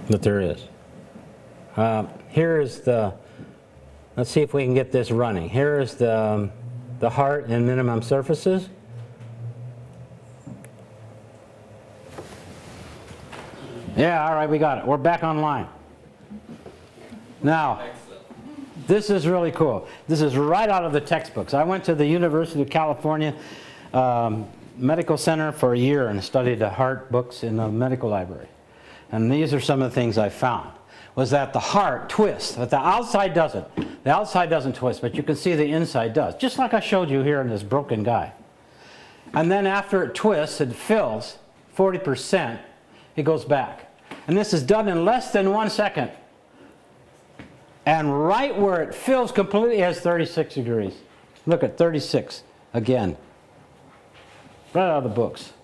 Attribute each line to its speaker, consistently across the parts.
Speaker 1: that there is. Here is the, let's see if we can get this running. Here is the heart and minimum surfaces. Yeah, all right, we got it. We're back online. Now, this is really cool. This is right out of the textbooks. I went to the University of California Medical Center for a year and studied the heart books in the medical library. And these are some of the things I found. Was that the heart twists, but the outside doesn't. The outside doesn't twist, but you can see the inside does. Just like I showed you here in this broken guy. And then after it twists, it fills 40%, it goes back. And this is done in less than 1 second. And right where it fills completely has 36 degrees. Look at 36 again. Right out of the books.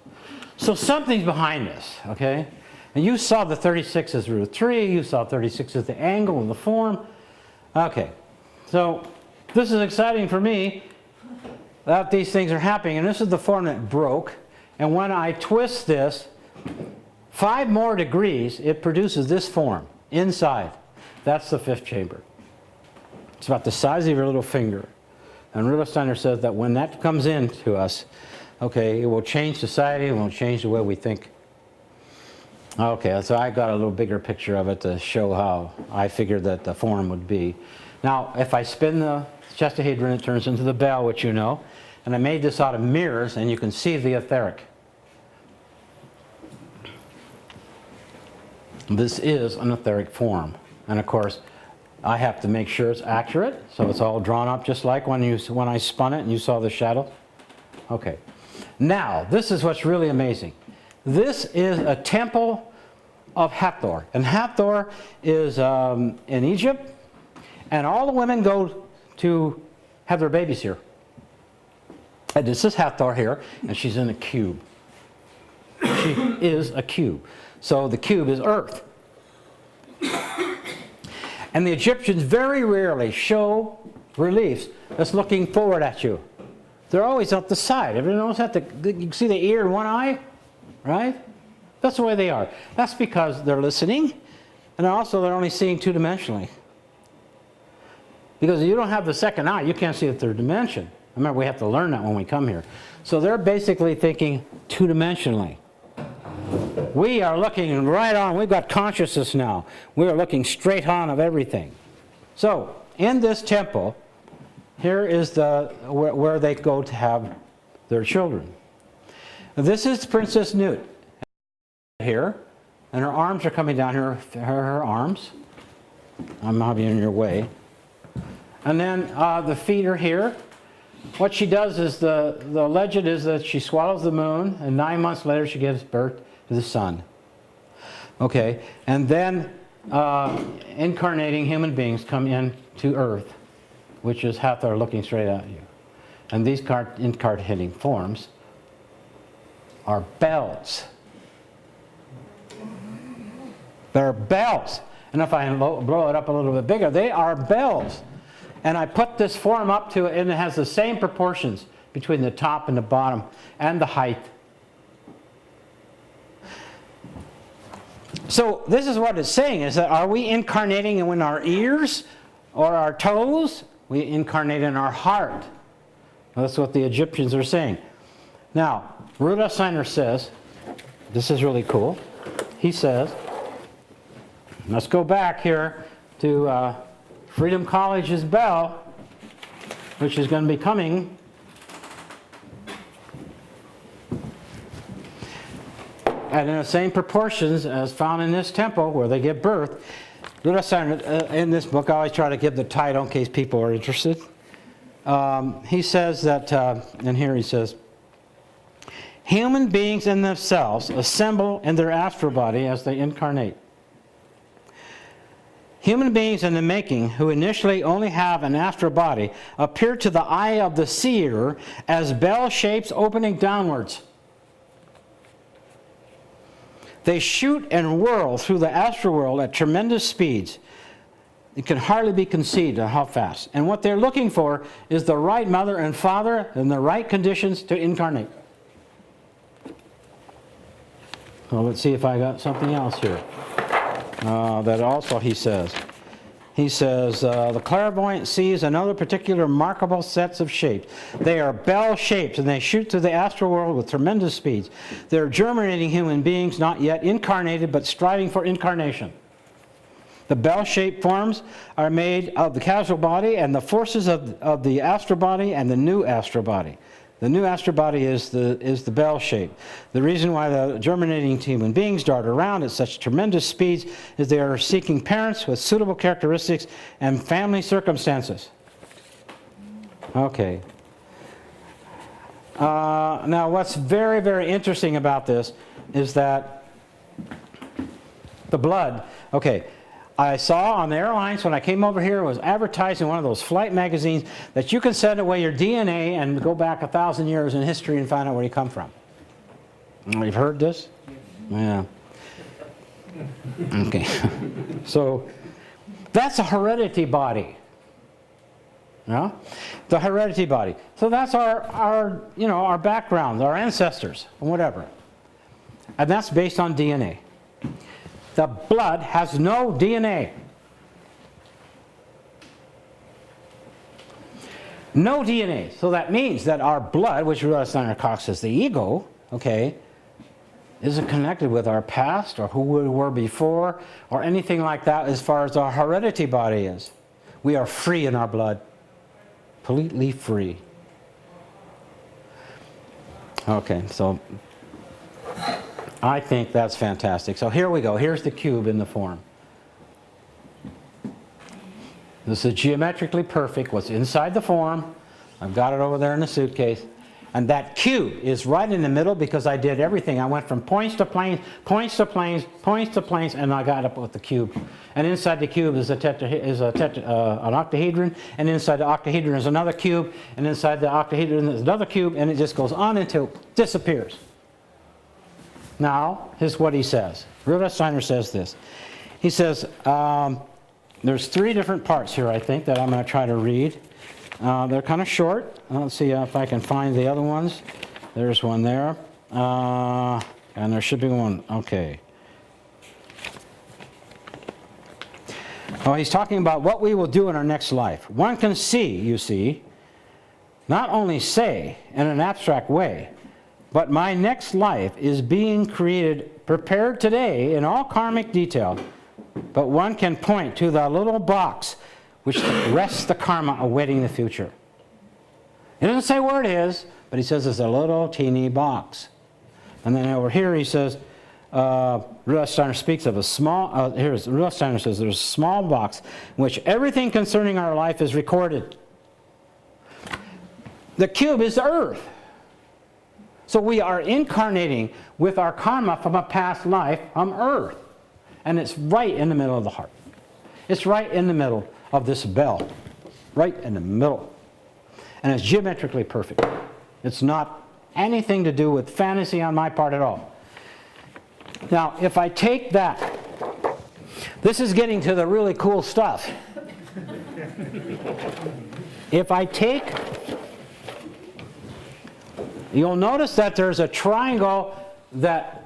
Speaker 1: So something's behind this, okay? And you saw the 36 as root 3. You saw 36 as the angle and the form. Okay. So this is exciting for me that these things are happening. And this is the form that broke. And when I twist this 5 more degrees, it produces this form inside. That's the 5th chamber. It's about the size of your little finger. And Rudolf Steiner says that when that comes into us, okay, it will change society, it will change the way we think. Okay, so I got a little bigger picture of it to show how I figured that the form would be. Now, if I spin the chestahedron, it turns into the bell, which you know. And I made this out of mirrors, and you can see the etheric. This is an etheric form. And of course, I have to make sure it's accurate, so it's all drawn up just like when I spun it and you saw the shadow. Okay. Now, this is what's really amazing. This is a temple of Hathor. And Hathor is in Egypt, and all the women go to have their babies here. And this is Hathor here, and she's in a cube. She is a cube. So the cube is Earth. And the Egyptians very rarely show reliefs that's looking forward at you. They're always up the side. Everyone knows that? You can see the ear in one eye, right? That's the way they are. That's because they're listening, and also they're only seeing 2-dimensionally. Because if you don't have the second eye, you can't see the 3rd dimension. Remember, we have to learn that when we come here. So they're basically thinking 2-dimensionally. We are looking right on. We've got consciousness now. We are looking straight on of everything. So, in this temple, here is where they go to have their children. This is Princess Nut here, and her arms are coming down here. Her arms. I'm not in your way. And then the feet are here. What she does is the legend is that she swallows the moon, and 9 months later she gives birth to the sun. Okay, and then incarnating human beings come into Earth, which is Hathor looking straight at you. And these incarnating forms are bells. They're bells. And if I blow it up a little bit bigger, they are bells. And I put this form up to it, and it has the same proportions between the top and the bottom and the height. So this is what it's saying, is that are we incarnating in our ears or our toes? We incarnate in our heart. That's what the Egyptians are saying. Now, Rudolf Steiner says, this is really cool. He says, let's go back here to Freedom College's bell, which is going to be coming. And in the same proportions as found in this temple where they give birth. Rudolf Steiner, in this book, I always try to give the title in case people are interested. He says that, and here he says, human beings in themselves assemble in their astral body as they incarnate. Human beings in the making, who initially only have an astral body, appear to the eye of the seer as bell shapes opening downwards. They shoot and whirl through the astral world at tremendous speeds. It can hardly be conceived of how fast. And what they're looking for is the right mother and father and the right conditions to incarnate. Well, let's see if I got something else here. that also he says. He says, the clairvoyant sees another particular remarkable sets of shapes. They are bell-shaped, and they shoot through the astral world with tremendous speeds. They're germinating human beings, not yet incarnated, but striving for incarnation. The bell-shaped forms are made of the causal body and the forces of the astral body and the new astral body. The new astral body is the bell shape. The reason why the germinating human beings dart around at such tremendous speeds is they are seeking parents with suitable characteristics and family circumstances. Okay. Now what's very, very interesting about this is that the blood, okay, I saw on the airlines when I came over here, it was advertised in one of those flight magazines that you can send away your DNA and go back 1,000 years in history and find out where you come from. You've heard this? Yeah. Okay. So that's a heredity body. Yeah? The heredity body. So that's our background, our ancestors, and whatever. And that's based on DNA. The blood has no DNA. No DNA. So that means that our blood, which Rudolf Steiner Cox says the ego, okay, isn't connected with our past or who we were before or anything like that as far as our heredity body is. We are free in our blood. Completely free. Okay, so I think that's fantastic. So here we go. Here's the cube in the form. This is geometrically perfect. What's inside the form, I've got it over there in the suitcase. And that cube is right in the middle because I did everything. I went from points to planes, points to planes, points to planes, and I got up with the cube. And inside the cube is an octahedron, and inside the octahedron is another cube, and inside the octahedron is another cube, and it just goes on until it disappears. Now, here's what he says. Rudolf Steiner says this. He says, there's 3 different parts here, I think, that I'm going to try to read. They're kind of short. Let's see if I can find the other ones. There's one there. And there should be one. Okay. Oh, he's talking about what we will do in our next life. One can see, you see, not only say in an abstract way, but my next life is being created, prepared today in all karmic detail. But one can point to the little box which rests the karma awaiting the future. He doesn't say where it is, but he says it's a little teeny box. And then over here he says, Rudolf Steiner speaks of a small, Rudolf Steiner says there's a small box in which everything concerning our life is recorded. The cube is the earth. So we are incarnating with our karma from a past life on earth. And it's right in the middle of the heart. It's right in the middle of this bell. Right in the middle. And it's geometrically perfect. It's not anything to do with fantasy on my part at all. Now, if I take that, this is getting to the really cool stuff. If I take, you'll notice that there's a triangle that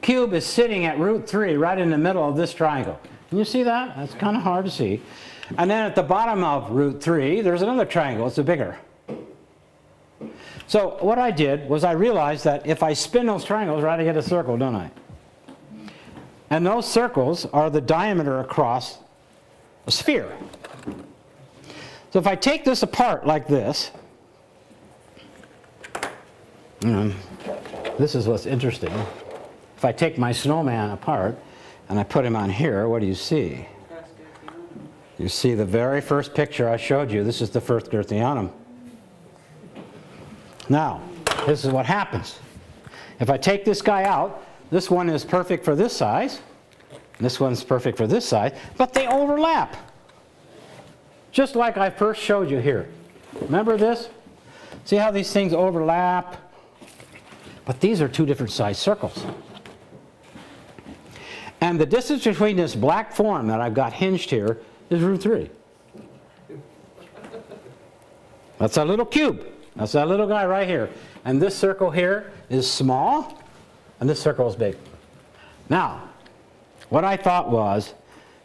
Speaker 1: cube is sitting at root 3 right in the middle of this triangle. Can you see that? That's kind of hard to see. And then at the bottom of root 3, there's another triangle. It's a bigger. So what I did was I realized that if I spin those triangles, right, I get a circle, don't I? And those circles are the diameter across a sphere. So if I take this apart like this, this is what's interesting. If I take my snowman apart and I put him on here, what do you see? You see the very first picture I showed you. This is the first Girthianum. Now, this is what happens. If I take this guy out, this one is perfect for this size, this one's perfect for this size, but they overlap. Just like I first showed you here. Remember this? See how these things overlap? But these are 2 different size circles. And the distance between this black form that I've got hinged here is root 3. That's that little cube. That's that little guy right here. And this circle here is small, and this circle is big. Now, What I thought was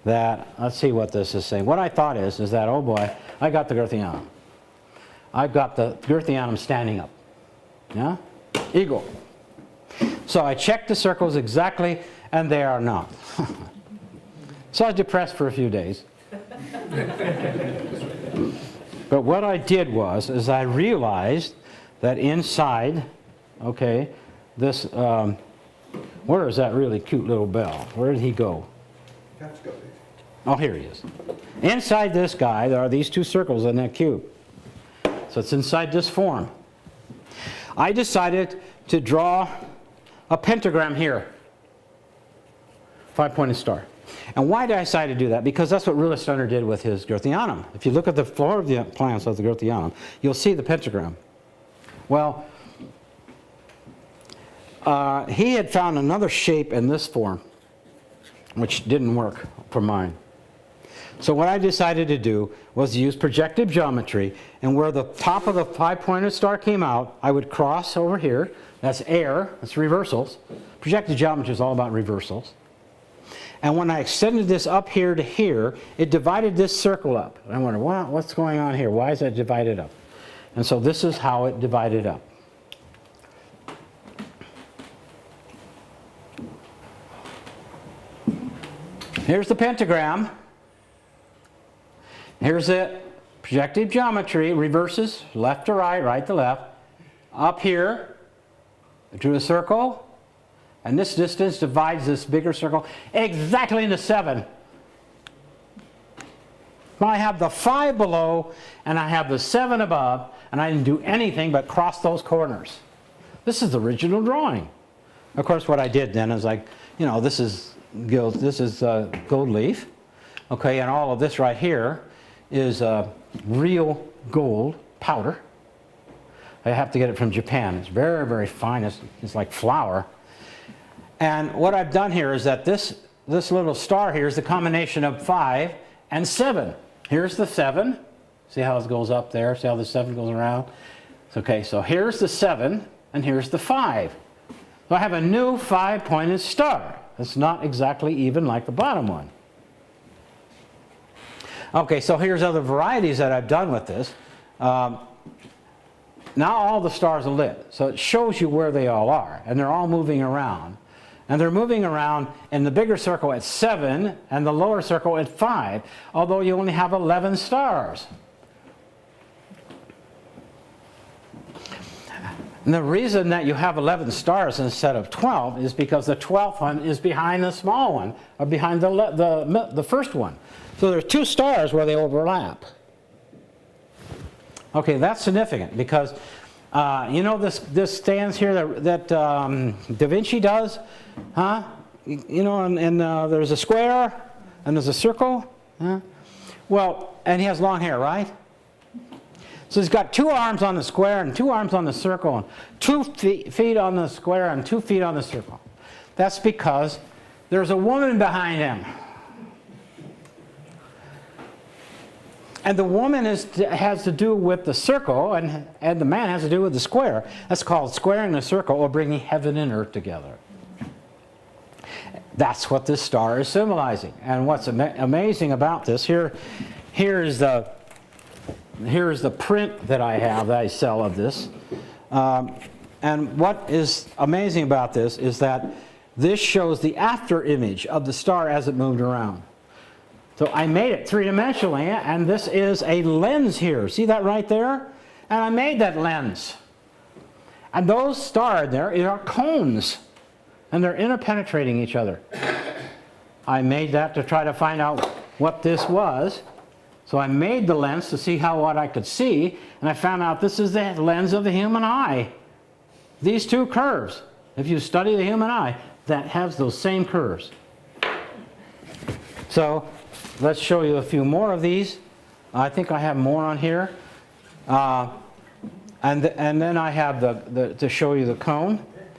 Speaker 1: that, let's see what this is saying. What I thought is that, oh boy, I got the Girthianum. I've got the Girthianum standing up. Yeah? Eagle. So I checked the circles exactly, and they are not. So I was depressed for a few days. But what I did was I realized that inside, okay, this, where is that really cute little bell? Where did he go? Oh, here he is. Inside this guy, there are these two circles in that cube. So it's inside this form. I decided to draw a pentagram here. 5-pointed star. And why did I decide to do that? Because that's what Rudolf Steiner did with his Girthianum. If you look at the floor of the plans of the Girthianum, you'll see the pentagram. Well, he had found another shape in this form, which didn't work for mine. So what I decided to do was to use projective geometry, and where the top of the 5-pointed star came out, I would cross over here. That's air, that's reversals. Projective geometry is all about reversals. And when I extended this up here to here, it divided this circle up. And I wonder, wow, what's going on here? Why is that divided up? And so this is how it divided up. Here's the pentagram. Here's it. Projective geometry, reverses, left to right, right to left. Up here, I drew a circle. And this distance divides this bigger circle exactly into 7. Well, I have the 5 below, and I have the 7 above, and I didn't do anything but cross those corners. This is the original drawing. Of course, what I did then is like, you know, this is gold leaf, okay, and all of this right here is real gold powder. I have to get it from Japan. It's very, very fine. It's like flour. And what I've done here is that this little star here is the combination of 5 and 7. Here's the 7. See how it goes up there? See how the 7 goes around? Okay, so here's the 7, and here's the 5. So I have a new 5-pointed star. It's not exactly even like the bottom one. Okay, so here's other varieties that I've done with this. Now all the stars are lit, so it shows you where they all are, and they're all moving around. And they're moving around in the bigger circle at 7 and the lower circle at 5, although you only have 11 stars. And the reason that you have 11 stars instead of 12 is because the 12th one is behind the small one, or behind the first one. So there's 2 stars where they overlap. Okay, that's significant because you know this stands here that Da Vinci does, huh? You know, and there's a square and there's a circle. Huh? Well, and he has long hair, right? So he's got 2 arms on the square and 2 arms on the circle, and 2 feet on the square and 2 feet on the circle. That's because there's a woman behind him. And the woman has to do with the circle, and the man has to do with the square. That's called squaring the circle, or bringing heaven and earth together. That's what this star is symbolizing. And what's amazing about this, here's the print that I have, that I sell of this. And what is amazing about this is that this shows the after image of the star as it moved around. So I made it 3-dimensionally, and this is a lens here. See that right there? And I made that lens. And those stars there are cones, and they're interpenetrating each other. I made that to try to find out what this was. So I made the lens to see what I could see, and I found out this is the lens of the human eye. These 2 curves, if you study the human eye, that has those same curves. So let's show you a few more of these. I think I have more on here. And then I have to show you the cone.